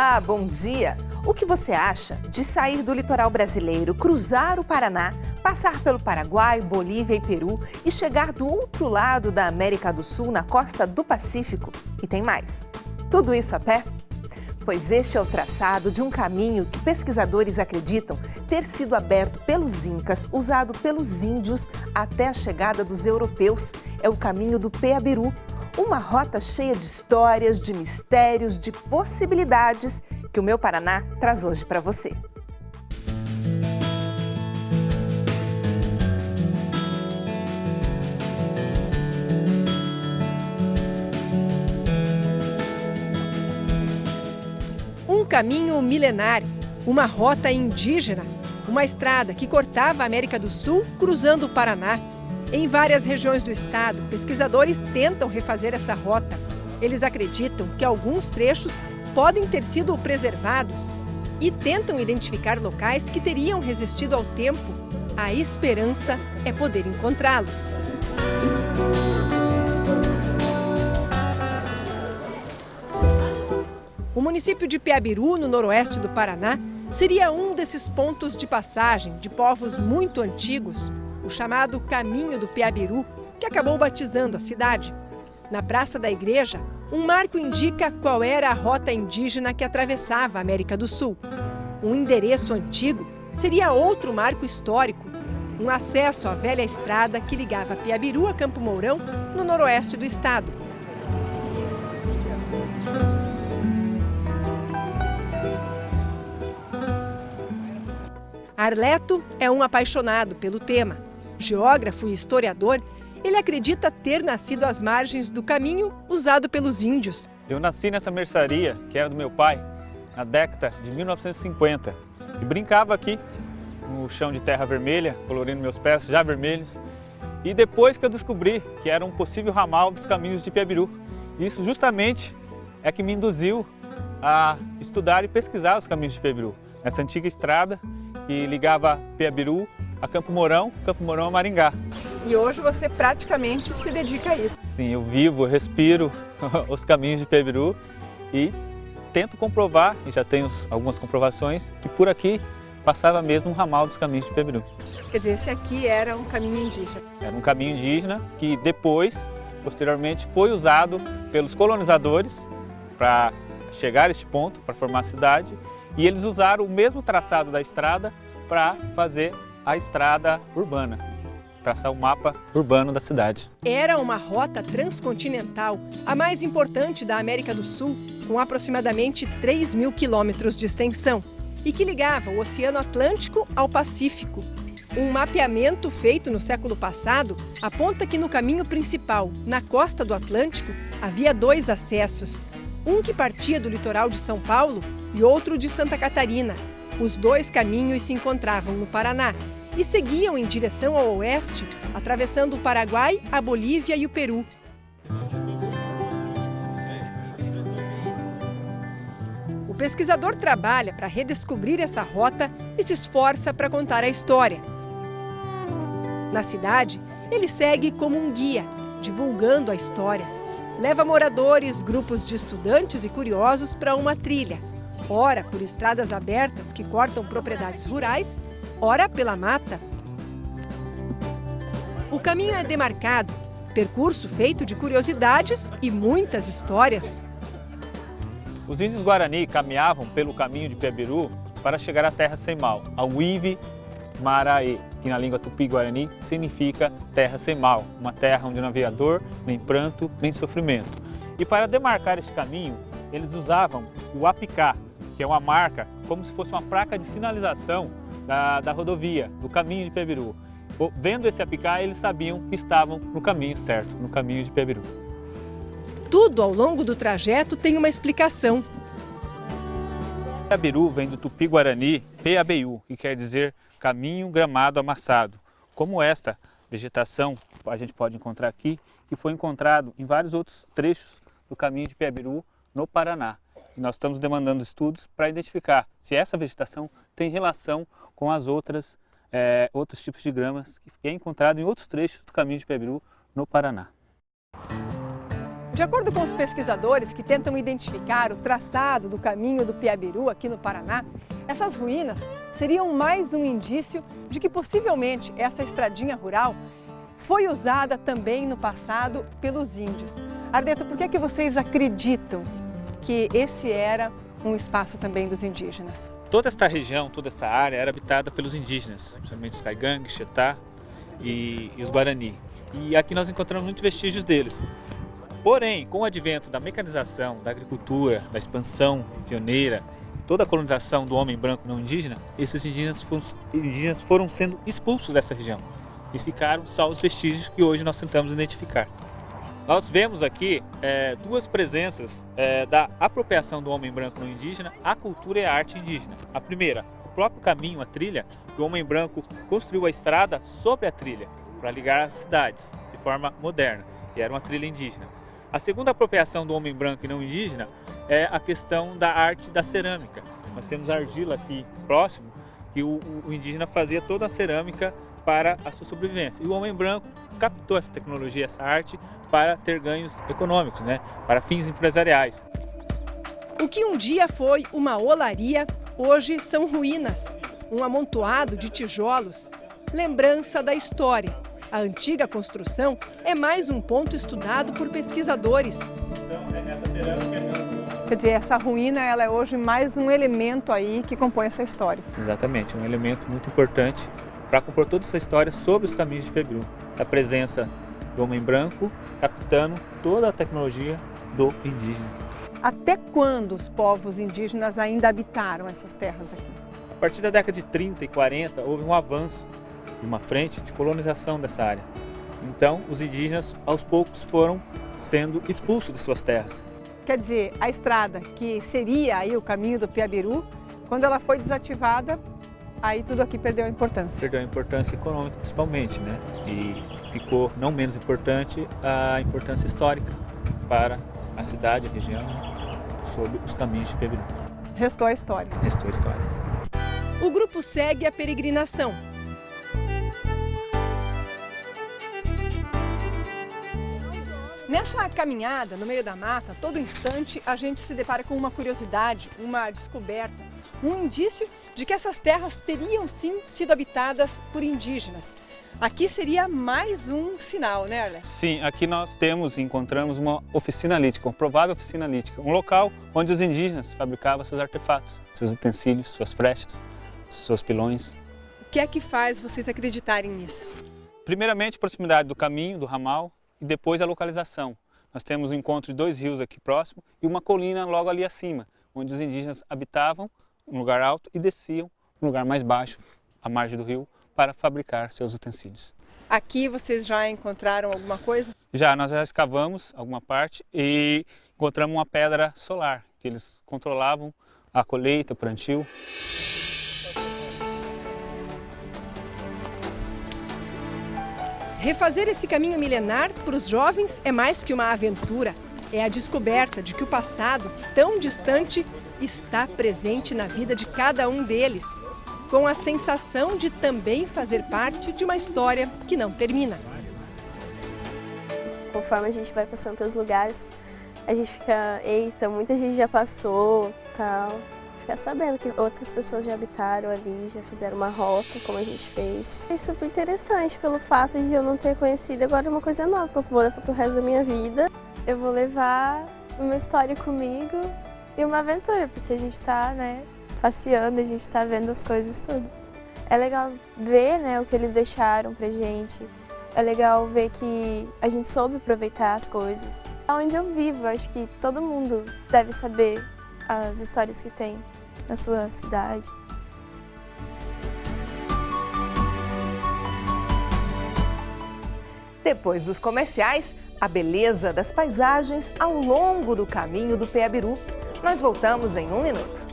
Olá, bom dia! O que você acha de sair do litoral brasileiro, cruzar o Paraná, passar pelo Paraguai, Bolívia e Peru e chegar do outro lado da América do Sul, na costa do Pacífico? E tem mais. Tudo isso a pé? Pois este é o traçado de um caminho que pesquisadores acreditam ter sido aberto pelos incas, usado pelos índios até a chegada dos europeus. É o caminho do Peabiru, uma rota cheia de histórias, de mistérios, de possibilidades que o Meu Paraná traz hoje para você. Um caminho milenário, uma rota indígena, uma estrada que cortava a América do Sul cruzando o Paraná. Em várias regiões do estado, pesquisadores tentam refazer essa rota. Eles acreditam que alguns trechos podem ter sido preservados e tentam identificar locais que teriam resistido ao tempo. A esperança é poder encontrá-los. O município de Peabiru, no noroeste do Paraná, seria um desses pontos de passagem de povos muito antigos, o chamado Caminho do Peabiru, que acabou batizando a cidade. Na praça da igreja, um marco indica qual era a rota indígena que atravessava a América do Sul. Um endereço antigo seria outro marco histórico, um acesso à velha estrada que ligava Peabiru a Campo Mourão, no noroeste do estado. Arleto é um apaixonado pelo tema. Geógrafo e historiador, ele acredita ter nascido às margens do caminho usado pelos índios. Eu nasci nessa mercearia, que era do meu pai, na década de 1950. E brincava aqui, no chão de terra vermelha, colorindo meus pés já vermelhos. E depois que eu descobri que era um possível ramal dos caminhos de Peabiru. Isso justamente é que me induziu a estudar e pesquisar os caminhos de Peabiru. Essa antiga estrada que ligava Peabiru a Campo Mourão a Maringá. E hoje você praticamente se dedica a isso. Sim, eu vivo, eu respiro os caminhos de Peabiru e tento comprovar, e já tenho algumas comprovações, que por aqui passava mesmo um ramal dos caminhos de Peabiru. Quer dizer, esse aqui era um caminho indígena. Era um caminho indígena que depois, posteriormente, foi usado pelos colonizadores para chegar a este ponto, para formar a cidade, e eles usaram o mesmo traçado da estrada para fazer a estrada urbana, traçar o mapa urbano da cidade. Era uma rota transcontinental, a mais importante da América do Sul, com aproximadamente 3.000 quilômetros de extensão, e que ligava o Oceano Atlântico ao Pacífico. Um mapeamento feito no século passado aponta que no caminho principal, na costa do Atlântico, havia 2 acessos. Um que partia do litoral de São Paulo e outro de Santa Catarina. Os 2 caminhos se encontravam no Paraná e seguiam em direção ao oeste, atravessando o Paraguai, a Bolívia e o Peru. O pesquisador trabalha para redescobrir essa rota e se esforça para contar a história. Na cidade, ele segue como um guia, divulgando a história. Leva moradores, grupos de estudantes e curiosos para uma trilha. Ora por estradas abertas que cortam propriedades rurais, ora pela mata. O caminho é demarcado, percurso feito de curiosidades e muitas histórias. Os índios Guarani caminhavam pelo caminho de Peabiru para chegar à terra sem mal, ao Uive Maraê, que na língua tupi-guarani significa terra sem mal, uma terra onde não havia dor, nem pranto, nem sofrimento. E para demarcar este caminho, eles usavam o apicá, que é uma marca, como se fosse uma placa de sinalização da rodovia, do caminho de Peabiru. Vendo esse apicá, eles sabiam que estavam no caminho certo, no caminho de Peabiru. Tudo ao longo do trajeto tem uma explicação. Peabiru vem do tupi-guarani Peabiu, que quer dizer caminho gramado amassado. Como esta vegetação a gente pode encontrar aqui, que foi encontrado em vários outros trechos do caminho de Peabiru no Paraná. E nós estamos demandando estudos para identificar se essa vegetação tem relação com as outros tipos de gramas que é encontrado em outros trechos do caminho de Peabiru no Paraná. De acordo com os pesquisadores que tentam identificar o traçado do caminho do Piabiru aqui no Paraná, essas ruínas seriam mais um indício de que possivelmente essa estradinha rural foi usada também no passado pelos índios. Ardeta, por que vocês acreditam que esse era um espaço também dos indígenas? Toda esta região, toda essa área era habitada pelos indígenas, principalmente os Caigangues, Xetá e os Guarani. E aqui nós encontramos muitos vestígios deles. Porém, com o advento da mecanização, da agricultura, da expansão pioneira, toda a colonização do homem branco não indígena, esses indígenas foram sendo expulsos dessa região. E ficaram só os vestígios que hoje nós tentamos identificar. Nós vemos aqui duas presenças da apropriação do homem branco não indígena à cultura e à arte indígena. A primeira, o próprio caminho, a trilha, que o homem branco construiu a estrada sobre a trilha para ligar as cidades de forma moderna, que era uma trilha indígena. A segunda apropriação do homem branco e não indígena é a questão da arte da cerâmica. Nós temos a argila aqui próximo, que o indígena fazia toda a cerâmica para a sua sobrevivência. E o homem branco captou essa tecnologia, essa arte, para ter ganhos econômicos, para fins empresariais. O que um dia foi uma olaria, hoje são ruínas. Um amontoado de tijolos, lembrança da história. A antiga construção é mais um ponto estudado por pesquisadores. Quer dizer, essa ruína ela é hoje mais um elemento aí que compõe essa história. Exatamente, um elemento muito importante para compor toda essa história sobre os caminhos de Piabiru. A presença do homem branco captando toda a tecnologia do indígena. Até quando os povos indígenas ainda habitaram essas terras aqui? A partir da década de 30 e 40 houve um avanço de uma frente de colonização dessa área. Então, os indígenas, aos poucos, foram sendo expulsos de suas terras. Quer dizer, a estrada, que seria aí o caminho do Piabiru, quando ela foi desativada, aí tudo aqui perdeu a importância. Perdeu a importância econômica, principalmente, E ficou, não menos importante, a importância histórica para a cidade, a região, sobre os caminhos de Piabiru. Restou a história. Restou a história. O grupo segue a peregrinação. Nessa caminhada, no meio da mata, todo instante a gente se depara com uma curiosidade, uma descoberta, um indício de que essas terras teriam sim sido habitadas por indígenas. Aqui seria mais um sinal, né, Arlen? Sim, aqui nós encontramos uma oficina lítica, uma provável oficina lítica, um local onde os indígenas fabricavam seus artefatos, seus utensílios, suas flechas, seus pilões. O que é que faz vocês acreditarem nisso? Primeiramente, a proximidade do caminho, do ramal, e depois a localização. Nós temos o encontro de dois rios aqui próximo e uma colina logo ali acima, onde os indígenas habitavam, um lugar alto, e desciam um lugar mais baixo, à margem do rio, para fabricar seus utensílios. Aqui vocês já encontraram alguma coisa? Nós já escavamos alguma parte e encontramos uma pedra solar, que eles controlavam a colheita, o plantio. Refazer esse caminho milenar para os jovens é mais que uma aventura. É a descoberta de que o passado, tão distante, está presente na vida de cada um deles, com a sensação de também fazer parte de uma história que não termina. Conforme a gente vai passando pelos lugares, a gente fica, eita, muita gente já passou, tal. Ficar sabendo que outras pessoas já habitaram ali, já fizeram uma rota, como a gente fez. É super interessante pelo fato de eu não ter conhecido, agora é uma coisa nova que eu vou levar pro resto da minha vida. Eu vou levar uma história comigo e uma aventura, porque a gente tá, passeando, a gente tá vendo as coisas tudo. É legal ver, o que eles deixaram pra gente. É legal ver que a gente soube aproveitar as coisas. Onde eu vivo, acho que todo mundo deve saber as histórias que tem na sua cidade. Depois dos comerciais, a beleza das paisagens ao longo do caminho do Piabiru. Nós voltamos em 1 minuto.